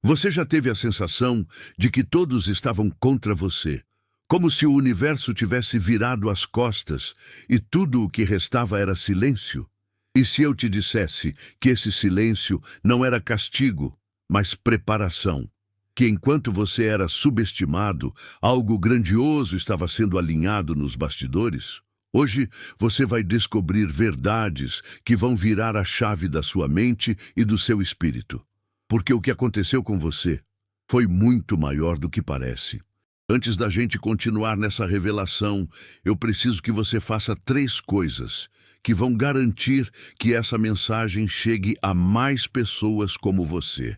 Você já teve a sensação de que todos estavam contra você, como se o universo tivesse virado as costas e tudo o que restava era silêncio? E se eu te dissesse que esse silêncio não era castigo, mas preparação? Que enquanto você era subestimado, algo grandioso estava sendo alinhado nos bastidores? Hoje você vai descobrir verdades que vão virar a chave da sua mente e do seu espírito. Porque o que aconteceu com você foi muito maior do que parece. Antes da gente continuar nessa revelação, eu preciso que você faça 3 coisas que vão garantir que essa mensagem chegue a mais pessoas como você.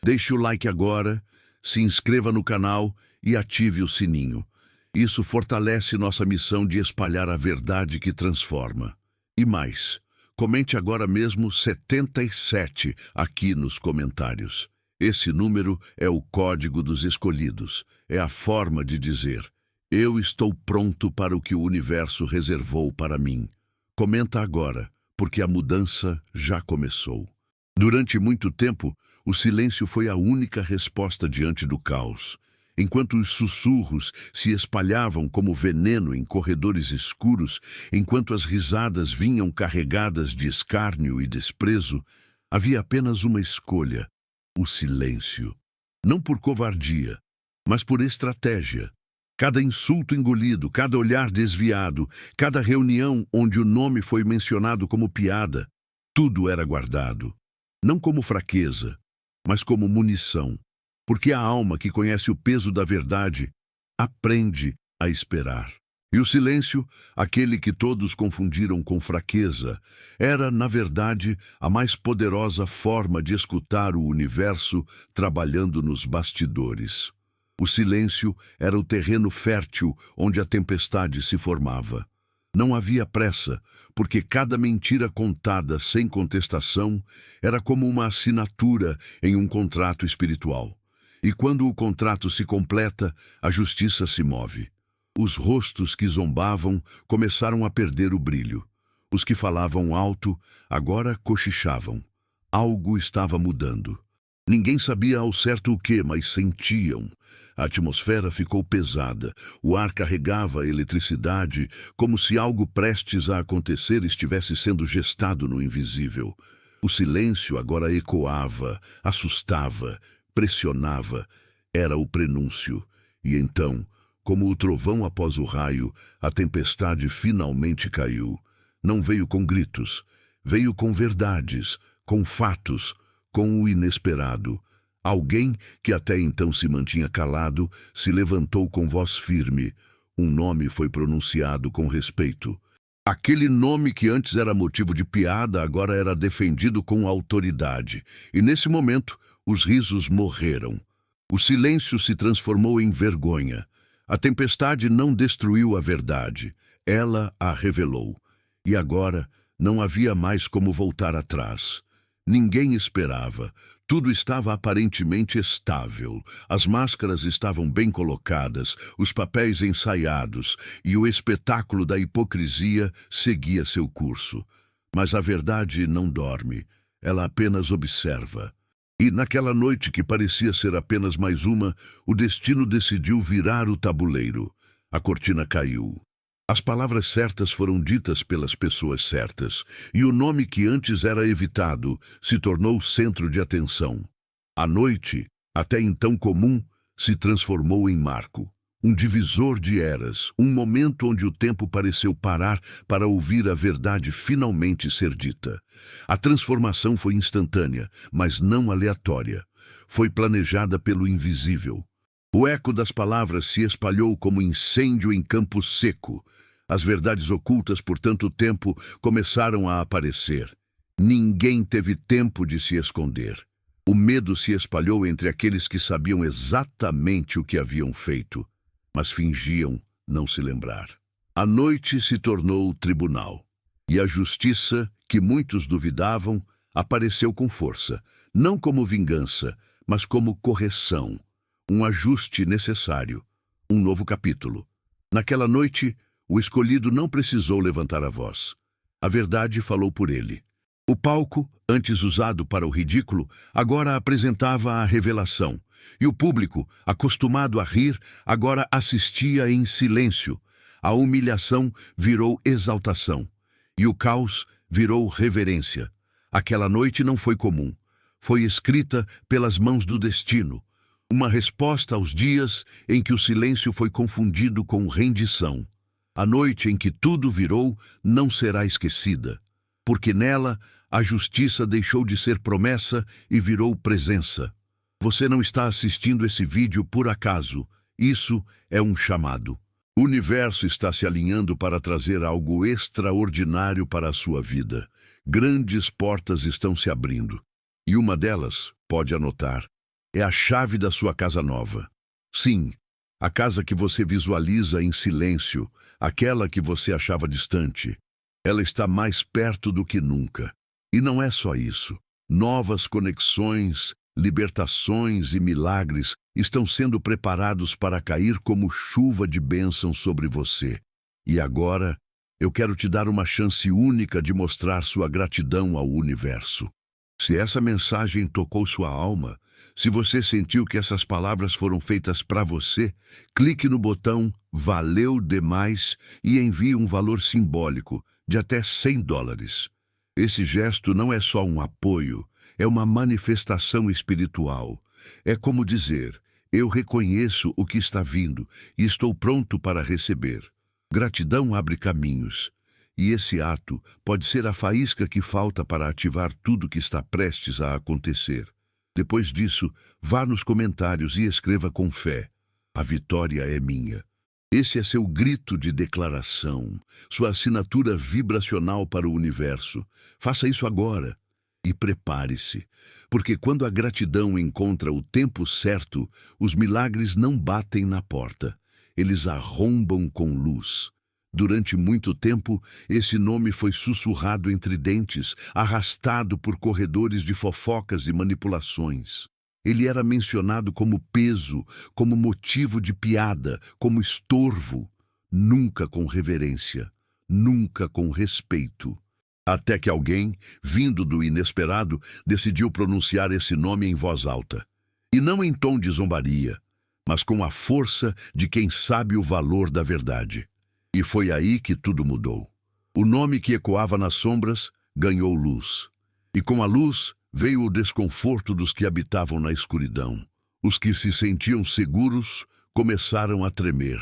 Deixe o like agora, se inscreva no canal e ative o sininho. Isso fortalece nossa missão de espalhar a verdade que transforma. E mais, comente agora mesmo 77 aqui nos comentários. Esse número é o código dos escolhidos. É a forma de dizer: eu estou pronto para o que o universo reservou para mim. Comenta agora, porque a mudança já começou. Durante muito tempo, o silêncio foi a única resposta diante do caos. Enquanto os sussurros se espalhavam como veneno em corredores escuros, enquanto as risadas vinham carregadas de escárnio e desprezo, havia apenas uma escolha: o silêncio. Não por covardia, mas por estratégia. Cada insulto engolido, cada olhar desviado, cada reunião onde o nome foi mencionado como piada, tudo era guardado. Não como fraqueza, mas como munição. Porque a alma que conhece o peso da verdade aprende a esperar. E o silêncio, aquele que todos confundiram com fraqueza, era, na verdade, a mais poderosa forma de escutar o universo trabalhando nos bastidores. O silêncio era o terreno fértil onde a tempestade se formava. Não havia pressa, porque cada mentira contada sem contestação era como uma assinatura em um contrato espiritual. E quando o contrato se completa, a justiça se move. Os rostos que zombavam começaram a perder o brilho. Os que falavam alto agora cochichavam. Algo estava mudando. Ninguém sabia ao certo o que, mas sentiam. A atmosfera ficou pesada. O ar carregava a eletricidade, como se algo prestes a acontecer estivesse sendo gestado no invisível. O silêncio agora ecoava, assustava, pressionava. Era o prenúncio. E então, como o trovão após o raio, a tempestade finalmente caiu. Não veio com gritos, veio com verdades, com fatos, com o inesperado. Alguém que até então se mantinha calado se levantou com voz firme. Um nome foi pronunciado com respeito. Aquele nome que antes era motivo de piada agora era defendido com autoridade. E nesse momento, os risos morreram. O silêncio se transformou em vergonha. A tempestade não destruiu a verdade, ela a revelou. E agora não havia mais como voltar atrás. Ninguém esperava. Tudo estava aparentemente estável. As máscaras estavam bem colocadas, os papéis ensaiados, e o espetáculo da hipocrisia seguia seu curso. Mas a verdade não dorme, ela apenas observa. E naquela noite que parecia ser apenas mais uma, o destino decidiu virar o tabuleiro. A cortina caiu. As palavras certas foram ditas pelas pessoas certas, e o nome que antes era evitado se tornou o centro de atenção. A noite, até então comum, se transformou em marco. Um divisor de eras, um momento onde o tempo pareceu parar para ouvir a verdade finalmente ser dita. A transformação foi instantânea, mas não aleatória. Foi planejada pelo invisível. O eco das palavras se espalhou como incêndio em campo seco. As verdades ocultas por tanto tempo começaram a aparecer. Ninguém teve tempo de se esconder. O medo se espalhou entre aqueles que sabiam exatamente o que haviam feito, mas fingiam não se lembrar. A noite se tornou o tribunal, e a justiça, que muitos duvidavam, apareceu com força, não como vingança, mas como correção, um ajuste necessário, um novo capítulo. Naquela noite, o escolhido não precisou levantar a voz. A verdade falou por ele. O palco, antes usado para o ridículo, agora apresentava a revelação. E o público, acostumado a rir, agora assistia em silêncio. A humilhação virou exaltação. E o caos virou reverência. Aquela noite não foi comum. Foi escrita pelas mãos do destino. Uma resposta aos dias em que o silêncio foi confundido com rendição. A noite em que tudo virou não será esquecida, porque nela a justiça deixou de ser promessa e virou presença. Você não está assistindo esse vídeo por acaso. Isso é um chamado. O universo está se alinhando para trazer algo extraordinário para a sua vida. Grandes portas estão se abrindo. E uma delas, pode anotar, é a chave da sua casa nova. Sim, a casa que você visualiza em silêncio, aquela que você achava distante. Ela está mais perto do que nunca. E não é só isso. Novas conexões, libertações e milagres estão sendo preparados para cair como chuva de bênçãos sobre você. E agora, eu quero te dar uma chance única de mostrar sua gratidão ao universo. Se essa mensagem tocou sua alma, se você sentiu que essas palavras foram feitas para você, clique no botão Valeu Demais e envie um valor simbólico de até $100. Esse gesto não é só um apoio, é uma manifestação espiritual. É como dizer, eu reconheço o que está vindo e estou pronto para receber. Gratidão abre caminhos. E esse ato pode ser a faísca que falta para ativar tudo que está prestes a acontecer. Depois disso, vá nos comentários e escreva com fé. A vitória é minha. Esse é seu grito de declaração, sua assinatura vibracional para o universo. Faça isso agora e prepare-se, porque quando a gratidão encontra o tempo certo, os milagres não batem na porta, eles arrombam com luz. Durante muito tempo, esse nome foi sussurrado entre dentes, arrastado por corredores de fofocas e manipulações. Ele era mencionado como peso, como motivo de piada, como estorvo, nunca com reverência, nunca com respeito. Até que alguém, vindo do inesperado, decidiu pronunciar esse nome em voz alta. E não em tom de zombaria, mas com a força de quem sabe o valor da verdade. E foi aí que tudo mudou. O nome que ecoava nas sombras ganhou luz. E com a luz veio o desconforto dos que habitavam na escuridão. Os que se sentiam seguros começaram a tremer.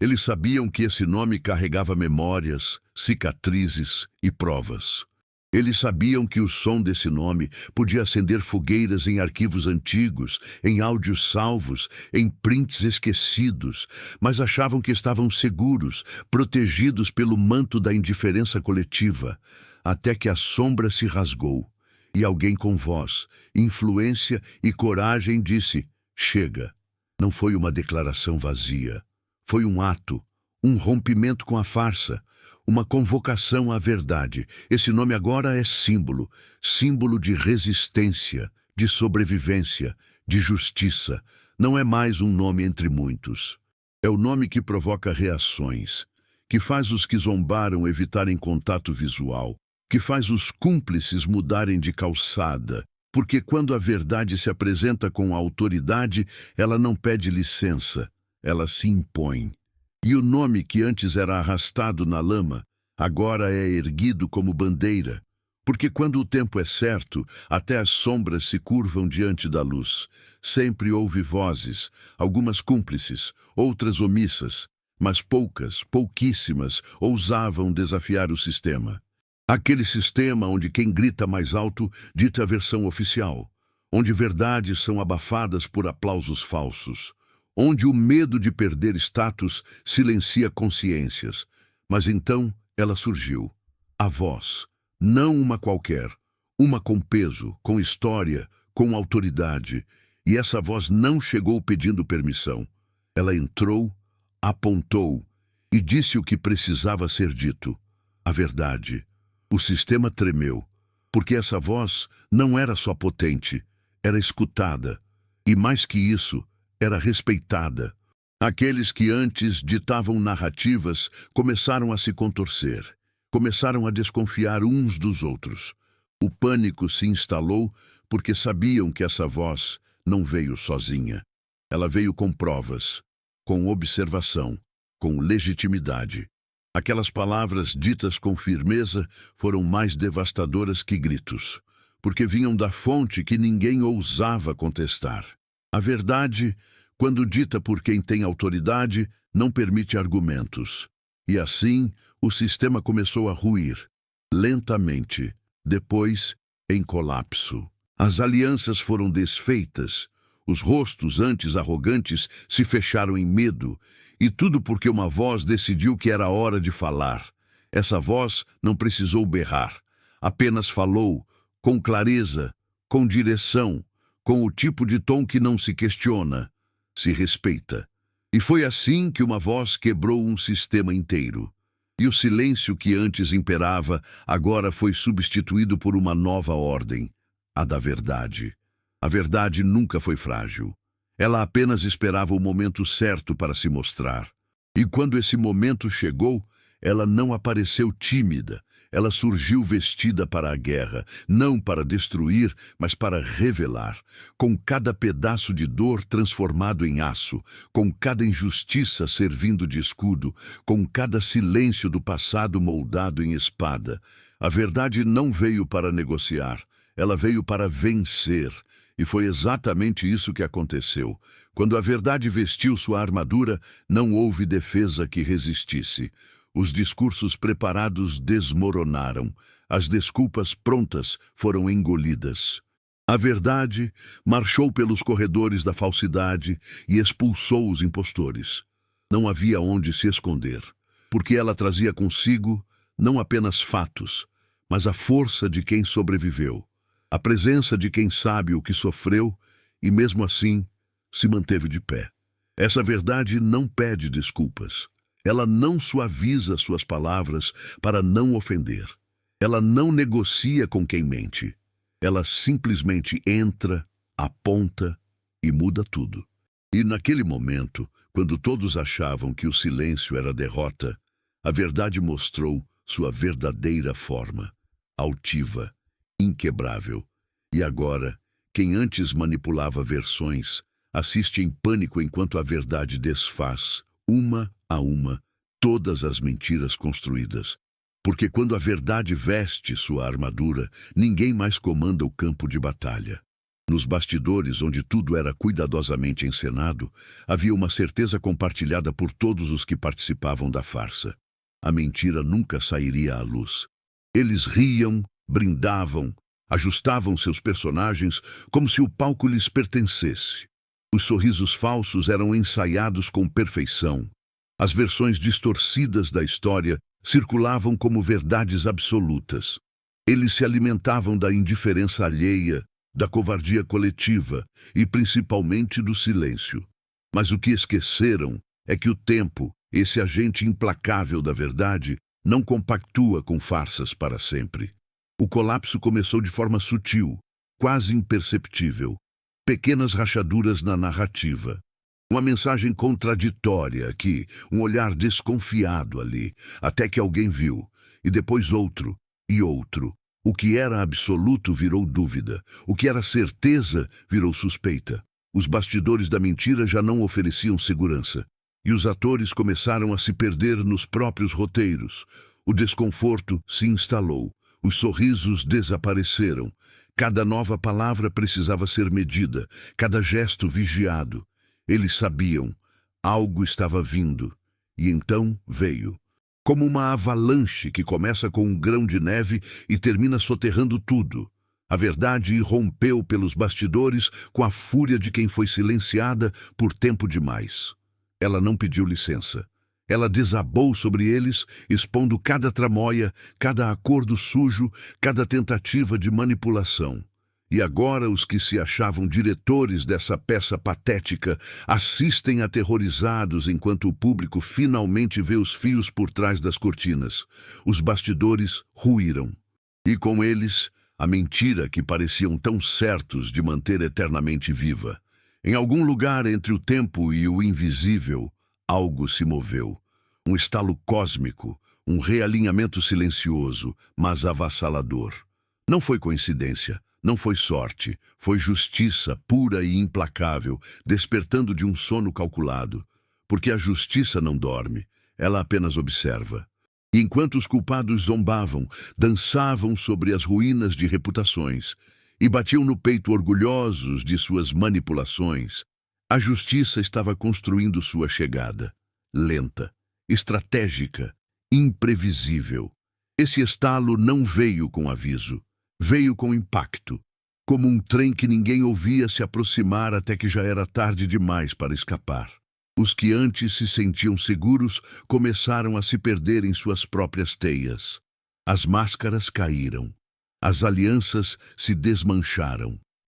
Eles sabiam que esse nome carregava memórias, cicatrizes e provas. Eles sabiam que o som desse nome podia acender fogueiras em arquivos antigos, em áudios salvos, em prints esquecidos, mas achavam que estavam seguros, protegidos pelo manto da indiferença coletiva, até que a sombra se rasgou e alguém com voz, influência e coragem disse: chega. Não foi uma declaração vazia. Foi um ato, um rompimento com a farsa, uma convocação à verdade. Esse nome agora é símbolo, símbolo de resistência, de sobrevivência, de justiça. Não é mais um nome entre muitos. É o nome que provoca reações, que faz os que zombaram evitarem contato visual, que faz os cúmplices mudarem de calçada, porque quando a verdade se apresenta com autoridade, ela não pede licença, ela se impõe. E o nome que antes era arrastado na lama, agora é erguido como bandeira, porque quando o tempo é certo, até as sombras se curvam diante da luz. Sempre houve vozes, algumas cúmplices, outras omissas, mas pouquíssimas, ousavam desafiar o sistema. Aquele sistema onde quem grita mais alto dita a versão oficial, onde verdades são abafadas por aplausos falsos, onde o medo de perder status silencia consciências. Mas então ela surgiu. A voz, não uma qualquer, uma com peso, com história, com autoridade. E essa voz não chegou pedindo permissão. Ela entrou, apontou e disse o que precisava ser dito. A verdade. O sistema tremeu, porque essa voz não era só potente, era escutada. E mais que isso, era respeitada. Aqueles que antes ditavam narrativas começaram a se contorcer, começaram a desconfiar uns dos outros. O pânico se instalou porque sabiam que essa voz não veio sozinha. Ela veio com provas, com observação, com legitimidade. Aquelas palavras ditas com firmeza foram mais devastadoras que gritos, porque vinham da fonte que ninguém ousava contestar. A verdade, quando dita por quem tem autoridade, não permite argumentos. E assim, o sistema começou a ruir, lentamente, depois, em colapso. As alianças foram desfeitas, os rostos antes arrogantes se fecharam em medo, e tudo porque uma voz decidiu que era hora de falar. Essa voz não precisou berrar, apenas falou, com clareza, com direção, com o tipo de tom que não se questiona, se respeita. E foi assim que uma voz quebrou um sistema inteiro. E o silêncio que antes imperava agora foi substituído por uma nova ordem, a da verdade. A verdade nunca foi frágil. Ela apenas esperava o momento certo para se mostrar. E quando esse momento chegou, ela não apareceu tímida. Ela surgiu vestida para a guerra, não para destruir, mas para revelar, com cada pedaço de dor transformado em aço, com cada injustiça servindo de escudo, com cada silêncio do passado moldado em espada. A verdade não veio para negociar, ela veio para vencer. E foi exatamente isso que aconteceu. Quando a verdade vestiu sua armadura, não houve defesa que resistisse. Os discursos preparados desmoronaram. As desculpas prontas foram engolidas. A verdade marchou pelos corredores da falsidade e expulsou os impostores. Não havia onde se esconder, porque ela trazia consigo não apenas fatos, mas a força de quem sobreviveu, a presença de quem sabe o que sofreu e, mesmo assim, se manteve de pé. Essa verdade não pede desculpas. Ela não suaviza suas palavras para não ofender. Ela não negocia com quem mente. Ela simplesmente entra, aponta e muda tudo. E naquele momento, quando todos achavam que o silêncio era derrota, a verdade mostrou sua verdadeira forma, altiva, inquebrável. E agora, quem antes manipulava versões, assiste em pânico enquanto a verdade desfaz, uma a uma, todas as mentiras construídas. Porque quando a verdade veste sua armadura, ninguém mais comanda o campo de batalha. Nos bastidores, onde tudo era cuidadosamente encenado, havia uma certeza compartilhada por todos os que participavam da farsa. A mentira nunca sairia à luz. Eles riam, brindavam, ajustavam seus personagens como se o palco lhes pertencesse. Os sorrisos falsos eram ensaiados com perfeição. As versões distorcidas da história circulavam como verdades absolutas. Eles se alimentavam da indiferença alheia, da covardia coletiva e principalmente do silêncio. Mas o que esqueceram é que o tempo, esse agente implacável da verdade, não compactua com farsas para sempre. O colapso começou de forma sutil, quase imperceptível. Pequenas rachaduras na narrativa. Uma mensagem contraditória aqui, um olhar desconfiado ali, até que alguém viu, e depois outro, e outro. O que era absoluto virou dúvida, o que era certeza virou suspeita. Os bastidores da mentira já não ofereciam segurança, e os atores começaram a se perder nos próprios roteiros. O desconforto se instalou, os sorrisos desapareceram. Cada nova palavra precisava ser medida, cada gesto vigiado. Eles sabiam, algo estava vindo, e então veio. Como uma avalanche que começa com um grão de neve e termina soterrando tudo. A verdade irrompeu pelos bastidores com a fúria de quem foi silenciada por tempo demais. Ela não pediu licença. Ela desabou sobre eles, expondo cada tramóia, cada acordo sujo, cada tentativa de manipulação. E agora os que se achavam diretores dessa peça patética assistem aterrorizados enquanto o público finalmente vê os fios por trás das cortinas. Os bastidores ruíram. E com eles, a mentira que pareciam tão certos de manter eternamente viva. Em algum lugar entre o tempo e o invisível, algo se moveu. Um estalo cósmico, um realinhamento silencioso, mas avassalador. Não foi coincidência, não foi sorte, foi justiça pura e implacável, despertando de um sono calculado. Porque a justiça não dorme, ela apenas observa. E enquanto os culpados zombavam, dançavam sobre as ruínas de reputações e batiam no peito orgulhosos de suas manipulações, a justiça estava construindo sua chegada, lenta, estratégica, imprevisível. Esse estalo não veio com aviso, veio com impacto, como um trem que ninguém ouvia se aproximar até que já era tarde demais para escapar. Os que antes se sentiam seguros começaram a se perder em suas próprias teias. As máscaras caíram. As alianças se desmancharam.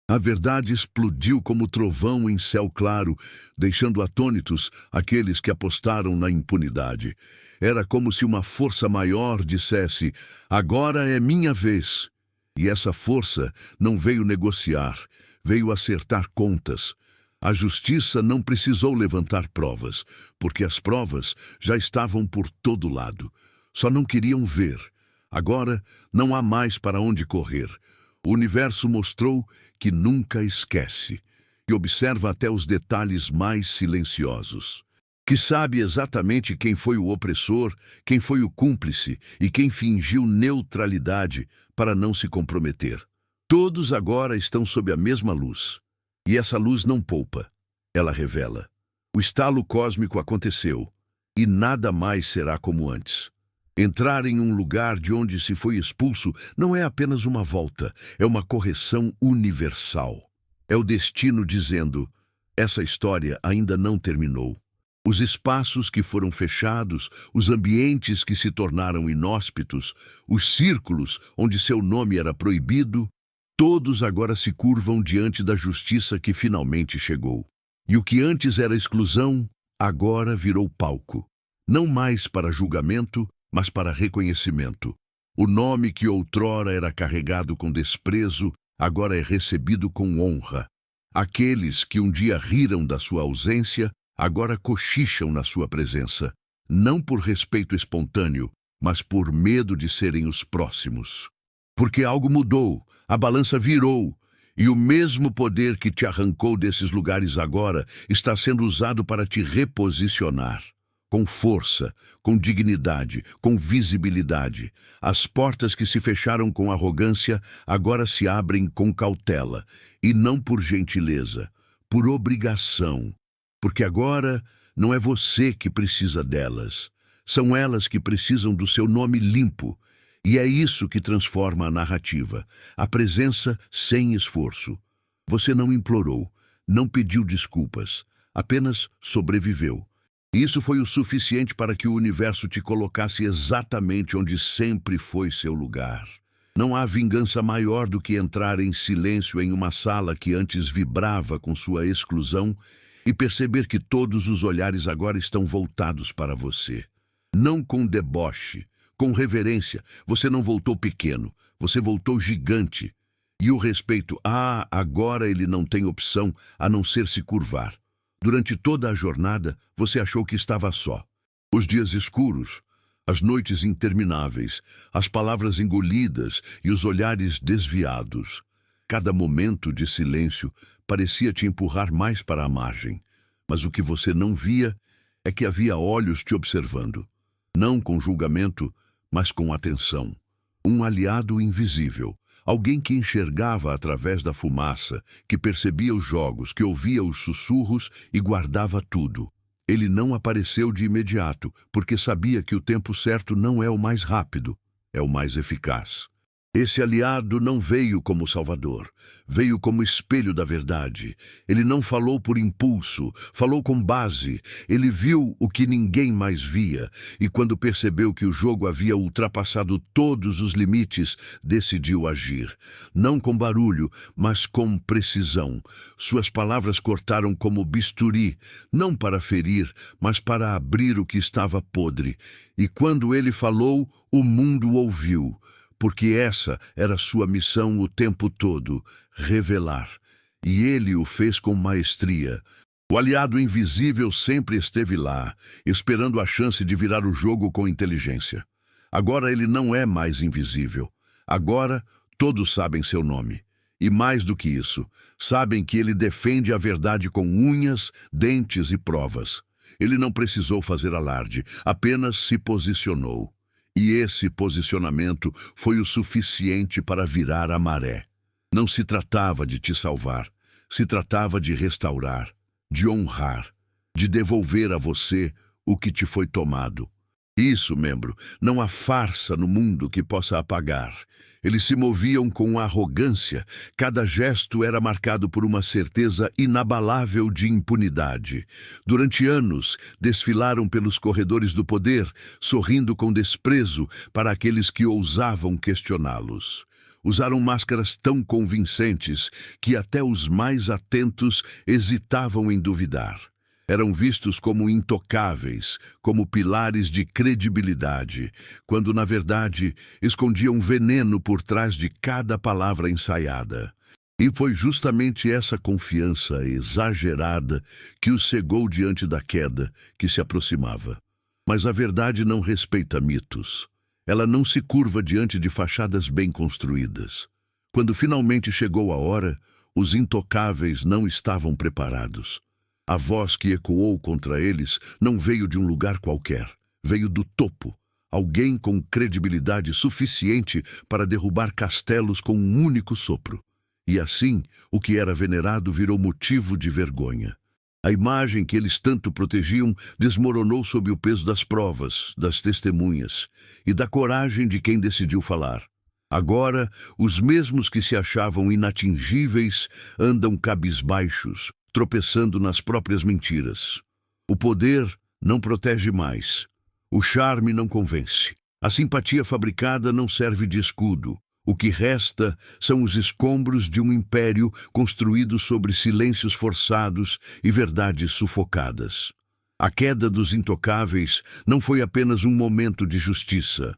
A verdade explodiu como trovão em céu claro, deixando atônitos aqueles que apostaram na impunidade. Era como se uma força maior dissesse: agora é minha vez. E essa força não veio negociar, veio acertar contas. A justiça não precisou levantar provas, porque as provas já estavam por todo lado. Só não queriam ver. Agora não há mais para onde correr. O universo mostrou que nunca esquece e observa até os detalhes mais silenciosos. Que sabe exatamente quem foi o opressor, quem foi o cúmplice e quem fingiu neutralidade para não se comprometer. Todos agora estão sob a mesma luz. E essa luz não poupa, ela revela. O estalo cósmico aconteceu, e nada mais será como antes. Entrar em um lugar de onde se foi expulso não é apenas uma volta, é uma correção universal. É o destino dizendo: essa história ainda não terminou. Os espaços que foram fechados, os ambientes que se tornaram inóspitos, os círculos onde seu nome era proibido, todos agora se curvam diante da justiça que finalmente chegou. E o que antes era exclusão, agora virou palco. Não mais para julgamento, mas para reconhecimento. O nome que outrora era carregado com desprezo, agora é recebido com honra. Aqueles que um dia riram da sua ausência, agora cochicham na sua presença. Não por respeito espontâneo, mas por medo de serem os próximos. Porque algo mudou, a balança virou, e o mesmo poder que te arrancou desses lugares agora está sendo usado para te reposicionar. Com força, com dignidade, com visibilidade. As portas que se fecharam com arrogância agora se abrem com cautela, e não por gentileza, por obrigação. Porque agora não é você que precisa delas, são elas que precisam do seu nome limpo. E é isso que transforma a narrativa, a presença sem esforço. Você não implorou, não pediu desculpas, apenas sobreviveu. E isso foi o suficiente para que o universo te colocasse exatamente onde sempre foi seu lugar. Não há vingança maior do que entrar em silêncio em uma sala que antes vibrava com sua exclusão e perceber que todos os olhares agora estão voltados para você. Não com deboche, com reverência. Você não voltou pequeno, você voltou gigante. E o respeito: agora ele não tem opção a não ser se curvar. Durante toda a jornada, você achou que estava só. Os dias escuros, as noites intermináveis, as palavras engolidas e os olhares desviados. Cada momento de silêncio parecia te empurrar mais para a margem. Mas o que você não via é que havia olhos te observando. Não com julgamento, mas com atenção. Um aliado invisível. Alguém que enxergava através da fumaça, que percebia os jogos, que ouvia os sussurros e guardava tudo. Ele não apareceu de imediato, porque sabia que o tempo certo não é o mais rápido, é o mais eficaz. Esse aliado não veio como salvador, veio como espelho da verdade. Ele não falou por impulso, falou com base. Ele viu o que ninguém mais via, e quando percebeu que o jogo havia ultrapassado todos os limites, decidiu agir. Não com barulho, mas com precisão. Suas palavras cortaram como bisturi, não para ferir, mas para abrir o que estava podre. E quando ele falou, o mundo ouviu. Porque essa era sua missão o tempo todo, revelar. E ele o fez com maestria. O aliado invisível sempre esteve lá, esperando a chance de virar o jogo com inteligência. Agora ele não é mais invisível. Agora todos sabem seu nome. E mais do que isso, sabem que ele defende a verdade com unhas, dentes e provas. Ele não precisou fazer alarde, apenas se posicionou. E esse posicionamento foi o suficiente para virar a maré. Não se tratava de te salvar, se tratava de restaurar, de honrar, de devolver a você o que te foi tomado. Isso, membro, não há farsa no mundo que possa apagar. Eles se moviam com arrogância, cada gesto era marcado por uma certeza inabalável de impunidade. Durante anos, desfilaram pelos corredores do poder, sorrindo com desprezo para aqueles que ousavam questioná-los. Usaram máscaras tão convincentes que até os mais atentos hesitavam em duvidar. Eram vistos como intocáveis, como pilares de credibilidade, quando, na verdade, escondiam veneno por trás de cada palavra ensaiada. E foi justamente essa confiança exagerada que os cegou diante da queda que se aproximava. Mas a verdade não respeita mitos. Ela não se curva diante de fachadas bem construídas. Quando finalmente chegou a hora, os intocáveis não estavam preparados. A voz que ecoou contra eles não veio de um lugar qualquer, veio do topo. Alguém com credibilidade suficiente para derrubar castelos com um único sopro. E assim, o que era venerado virou motivo de vergonha. A imagem que eles tanto protegiam desmoronou sob o peso das provas, das testemunhas e da coragem de quem decidiu falar. Agora, os mesmos que se achavam inatingíveis andam cabisbaixos, tropeçando nas próprias mentiras. O poder não protege mais. O charme não convence. A simpatia fabricada não serve de escudo. O que resta são os escombros de um império construído sobre silêncios forçados e verdades sufocadas. A queda dos intocáveis não foi apenas um momento de justiça.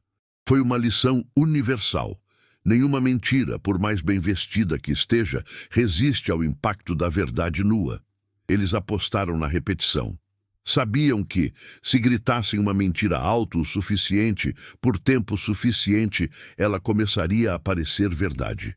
Foi uma lição universal. Nenhuma mentira, por mais bem vestida que esteja, resiste ao impacto da verdade nua. Eles apostaram na repetição. Sabiam que, se gritassem uma mentira alto o suficiente, por tempo suficiente, ela começaria a parecer verdade.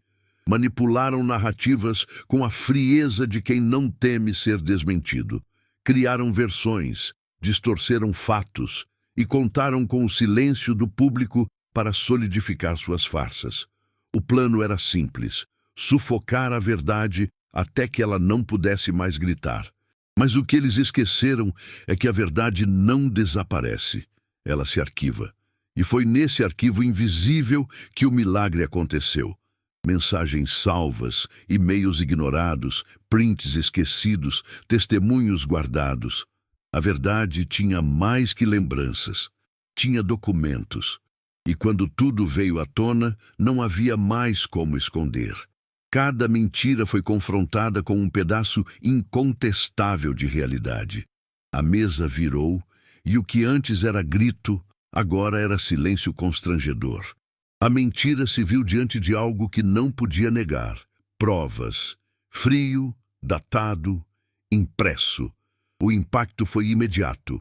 Manipularam narrativas com a frieza de quem não teme ser desmentido. Criaram versões, distorceram fatos e contaram com o silêncio do público para solidificar suas farsas. O plano era simples: sufocar a verdade até que ela não pudesse mais gritar. Mas o que eles esqueceram é que a verdade não desaparece, ela se arquiva. E foi nesse arquivo invisível que o milagre aconteceu. Mensagens salvas, e-mails ignorados, prints esquecidos, testemunhos guardados. A verdade tinha mais que lembranças, tinha documentos. E quando tudo veio à tona, não havia mais como esconder. Cada mentira foi confrontada com um pedaço incontestável de realidade. A mesa virou, e o que antes era grito, agora era silêncio constrangedor. A mentira se viu diante de algo que não podia negar: provas. Frio, datado, impresso. O impacto foi imediato.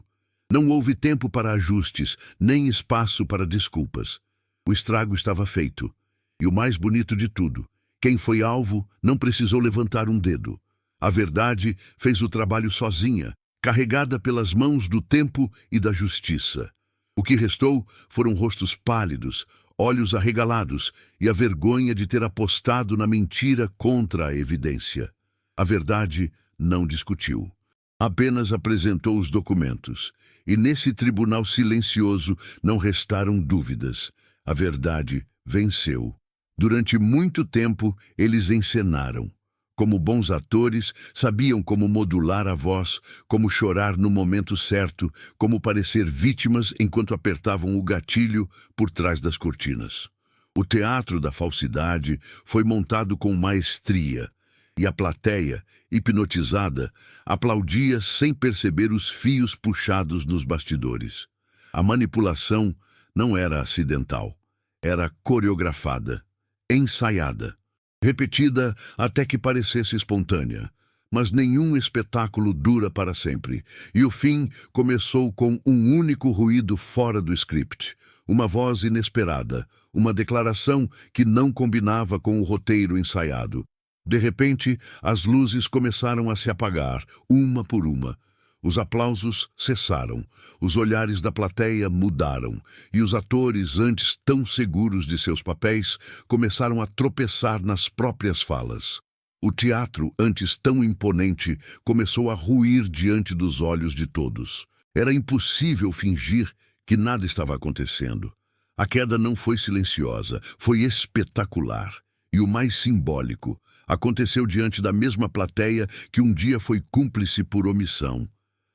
Não houve tempo para ajustes, nem espaço para desculpas. O estrago estava feito. E o mais bonito de tudo: quem foi alvo não precisou levantar um dedo. A verdade fez o trabalho sozinha, carregada pelas mãos do tempo e da justiça. O que restou foram rostos pálidos, olhos arregalados e a vergonha de ter apostado na mentira contra a evidência. A verdade não discutiu. Apenas apresentou os documentos. E nesse tribunal silencioso não restaram dúvidas. A verdade venceu. Durante muito tempo, eles encenaram. Como bons atores, sabiam como modular a voz, como chorar no momento certo, como parecer vítimas enquanto apertavam o gatilho por trás das cortinas. O teatro da falsidade foi montado com maestria, e a plateia, hipnotizada, aplaudia sem perceber os fios puxados nos bastidores. A manipulação não era acidental, era coreografada, ensaiada, repetida até que parecesse espontânea. Mas nenhum espetáculo dura para sempre, e o fim começou com um único ruído fora do script, Uma voz inesperada, uma declaração que não combinava com o roteiro ensaiado. De repente, as luzes começaram a se apagar, uma por uma. Os aplausos cessaram, os olhares da plateia mudaram, e os atores, antes tão seguros de seus papéis, começaram a tropeçar nas próprias falas. O teatro, antes tão imponente, começou a ruir diante dos olhos de todos. Era impossível fingir que nada estava acontecendo. A queda não foi silenciosa, foi espetacular. E o mais simbólico, aconteceu diante da mesma plateia que um dia foi cúmplice por omissão.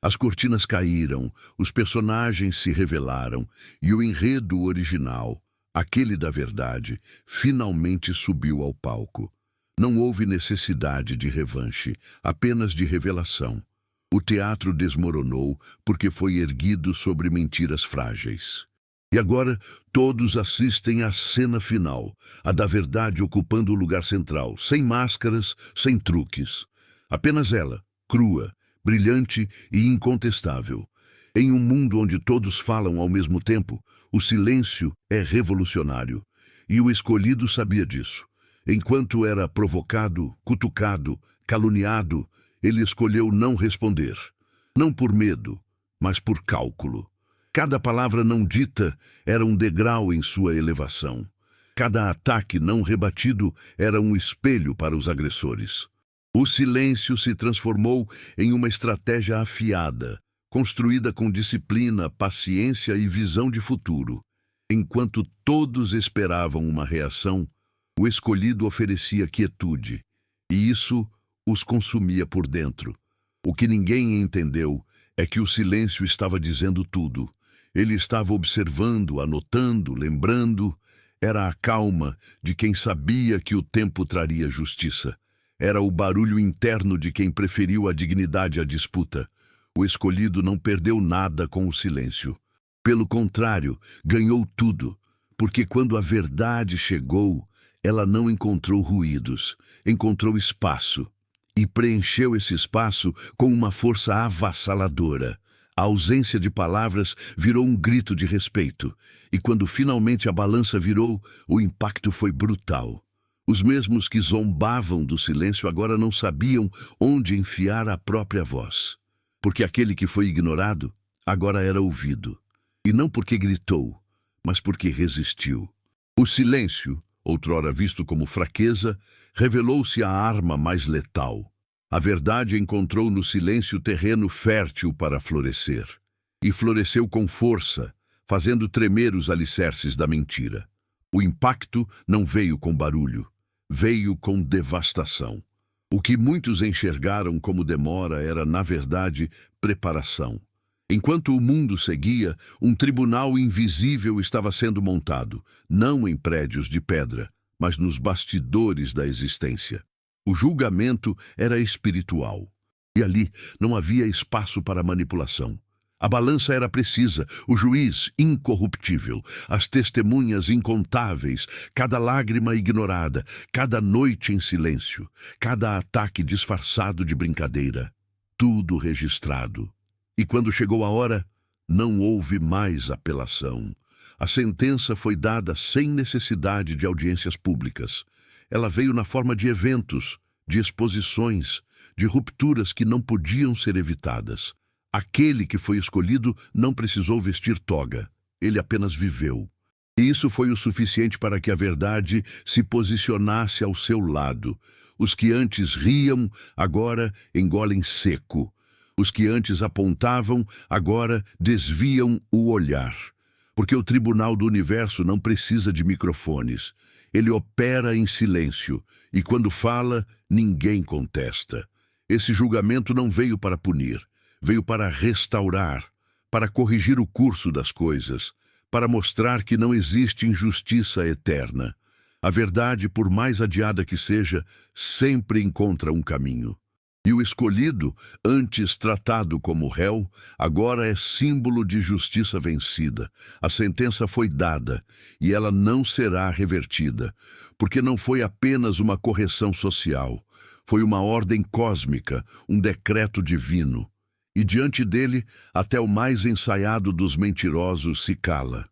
As cortinas caíram, os personagens se revelaram e o enredo original, aquele da verdade, finalmente subiu ao palco. Não houve necessidade de revanche, apenas de revelação. O teatro desmoronou porque foi erguido sobre mentiras frágeis. E agora todos assistem à cena final, a da verdade ocupando o lugar central, sem máscaras, sem truques. Apenas ela, crua, brilhante e incontestável. Em um mundo onde todos falam ao mesmo tempo, o silêncio é revolucionário. E o escolhido sabia disso. Enquanto era provocado, cutucado, caluniado, ele escolheu não responder. Não por medo, mas por cálculo. Cada palavra não dita era um degrau em sua elevação. Cada ataque não rebatido era um espelho para os agressores. O silêncio se transformou em uma estratégia afiada, construída com disciplina, paciência e visão de futuro. Enquanto todos esperavam uma reação, o escolhido oferecia quietude, e isso os consumia por dentro. O que ninguém entendeu é que o silêncio estava dizendo tudo. Ele estava observando, anotando, lembrando. Era a calma de quem sabia que o tempo traria justiça. Era o barulho interno de quem preferiu a dignidade à disputa. O escolhido não perdeu nada com o silêncio. Pelo contrário, ganhou tudo, porque quando a verdade chegou, ela não encontrou ruídos, encontrou espaço, e preencheu esse espaço com uma força avassaladora. A ausência de palavras virou um grito de respeito, e quando finalmente a balança virou, o impacto foi brutal. Os mesmos que zombavam do silêncio agora não sabiam onde enfiar a própria voz, porque aquele que foi ignorado agora era ouvido, e não porque gritou, mas porque resistiu. O silêncio, outrora visto como fraqueza, revelou-se a arma mais letal. A verdade encontrou no silêncio terreno fértil para florescer. E floresceu com força, fazendo tremer os alicerces da mentira. O impacto não veio com barulho, veio com devastação. O que muitos enxergaram como demora era, na verdade, preparação. Enquanto o mundo seguia, um tribunal invisível estava sendo montado, não em prédios de pedra, mas nos bastidores da existência. O julgamento era espiritual, e ali não havia espaço para manipulação. A balança era precisa, o juiz incorruptível, as testemunhas incontáveis, cada lágrima ignorada, cada noite em silêncio, cada ataque disfarçado de brincadeira, tudo registrado. E quando chegou a hora, não houve mais apelação. A sentença foi dada sem necessidade de audiências públicas. Ela veio na forma de eventos, de exposições, de rupturas que não podiam ser evitadas. Aquele que foi escolhido não precisou vestir toga, ele apenas viveu. E isso foi o suficiente para que a verdade se posicionasse ao seu lado. Os que antes riam, agora engolem seco. Os que antes apontavam, agora desviam o olhar. Porque o Tribunal do Universo não precisa de microfones. Ele opera em silêncio, e quando fala, ninguém contesta. Esse julgamento não veio para punir. Veio para restaurar, para corrigir o curso das coisas, para mostrar que não existe injustiça eterna. A verdade, por mais adiada que seja, sempre encontra um caminho. E o escolhido, antes tratado como réu, agora é símbolo de justiça vencida. A sentença foi dada, e ela não será revertida, porque não foi apenas uma correção social, foi uma ordem cósmica, um decreto divino. E diante dele, até o mais ensaiado dos mentirosos se cala.